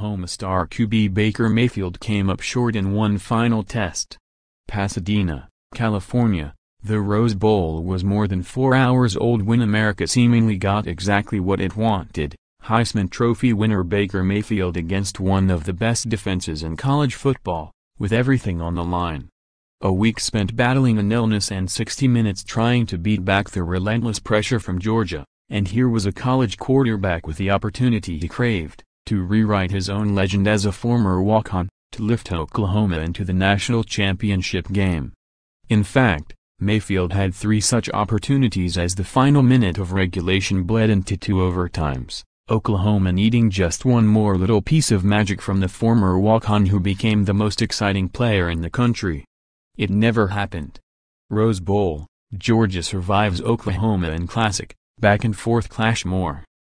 Oklahoma star QB Baker Mayfield came up short in one final test. Pasadena, California, the Rose Bowl was more than 4 hours old when America seemingly got exactly what it wanted. Heisman Trophy winner Baker Mayfield against one of the best defenses in college football, with everything on the line. A week spent battling an illness and 60 minutes trying to beat back the relentless pressure from Georgia, and here was a college quarterback with the opportunity he craved, to rewrite his own legend as a former walk-on, to lift Oklahoma into the national championship game. In fact, Mayfield had 3 such opportunities as the final minute of regulation bled into 2 overtimes. Oklahoma needing just one more little piece of magic from the former walk-on who became the most exciting player in the country. It never happened. Rose Bowl, Georgia survives Oklahoma in classic, back-and-forth clash.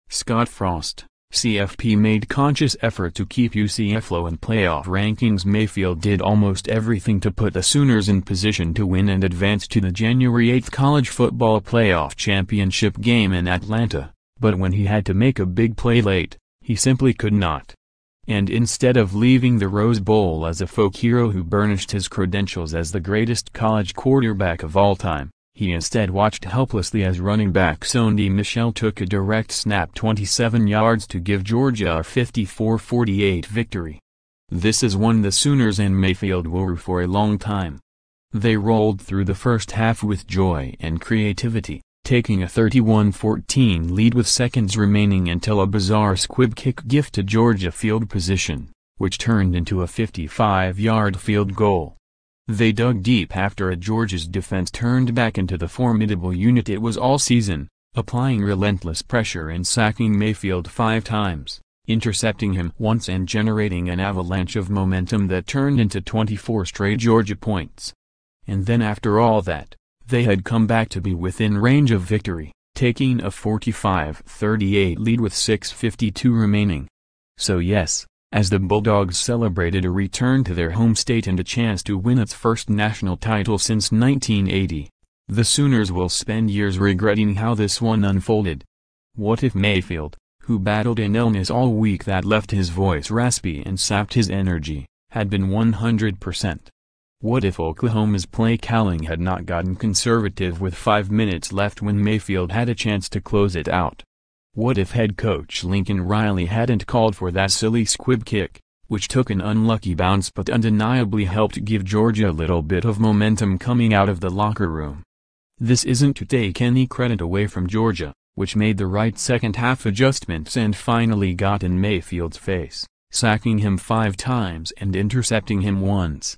Scott Frost, CFP made conscious effort to keep UCF low in playoff rankings. Mayfield did almost everything to put the Sooners in position to win and advance to the January 8 college football playoff championship game in Atlanta. But when he had to make a big play late, he simply could not. And instead of leaving the Rose Bowl as a folk hero who burnished his credentials as the greatest college quarterback of all time, he instead watched helplessly as running back Sonny Michel took a direct snap 27 yards to give Georgia a 54-48 victory. This is one the Sooners and Mayfield will rue for a long time. They rolled through the first half with joy and creativity, taking a 31-14 lead with seconds remaining until a bizarre squib kick gifted Georgia field position, which turned into a 55-yard field goal. They dug deep after Georgia's defense turned back into the formidable unit it was all season, applying relentless pressure and sacking Mayfield 5 times, intercepting him once and generating an avalanche of momentum that turned into 24 straight Georgia points. And then after all that, they had come back to be within range of victory, taking a 45-38 lead with 6:52 remaining. So yes, as the Bulldogs celebrated a return to their home state and a chance to win its first national title since 1980, the Sooners will spend years regretting how this one unfolded. What if Mayfield, who battled an illness all week that left his voice raspy and sapped his energy, had been 100%? What if Oklahoma's play calling had not gotten conservative with 5 minutes left when Mayfield had a chance to close it out? What if head coach Lincoln Riley hadn't called for that silly squib kick, which took an unlucky bounce but undeniably helped give Georgia a little bit of momentum coming out of the locker room? This isn't to take any credit away from Georgia, which made the right second-half adjustments and finally got in Mayfield's face, sacking him 5 times and intercepting him once.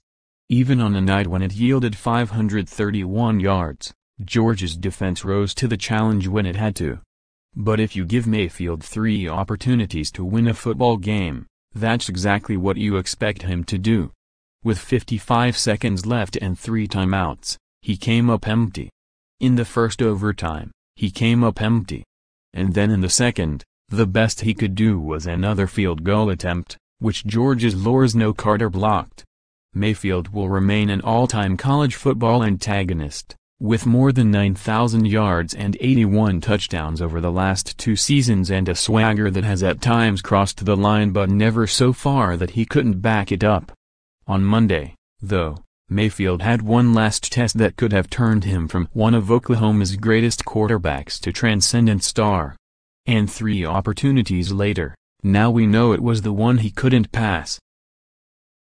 Even on a night when it yielded 531 yards, Georgia's defense rose to the challenge when it had to. But if you give Mayfield 3 opportunities to win a football game, that's exactly what you expect him to do. With 55 seconds left and 3 timeouts, he came up empty. In the first overtime, he came up empty. And then in the second, the best he could do was another field goal attempt, which Georgia's Lorenzo Carter blocked. Mayfield will remain an all-time college football antagonist, with more than 9,000 yards and 81 touchdowns over the last 2 seasons and a swagger that has at times crossed the line but never so far that he couldn't back it up. On Monday, though, Mayfield had one last test that could have turned him from one of Oklahoma's greatest quarterbacks to transcendent star. And 3 opportunities later, now we know it was the one he couldn't pass.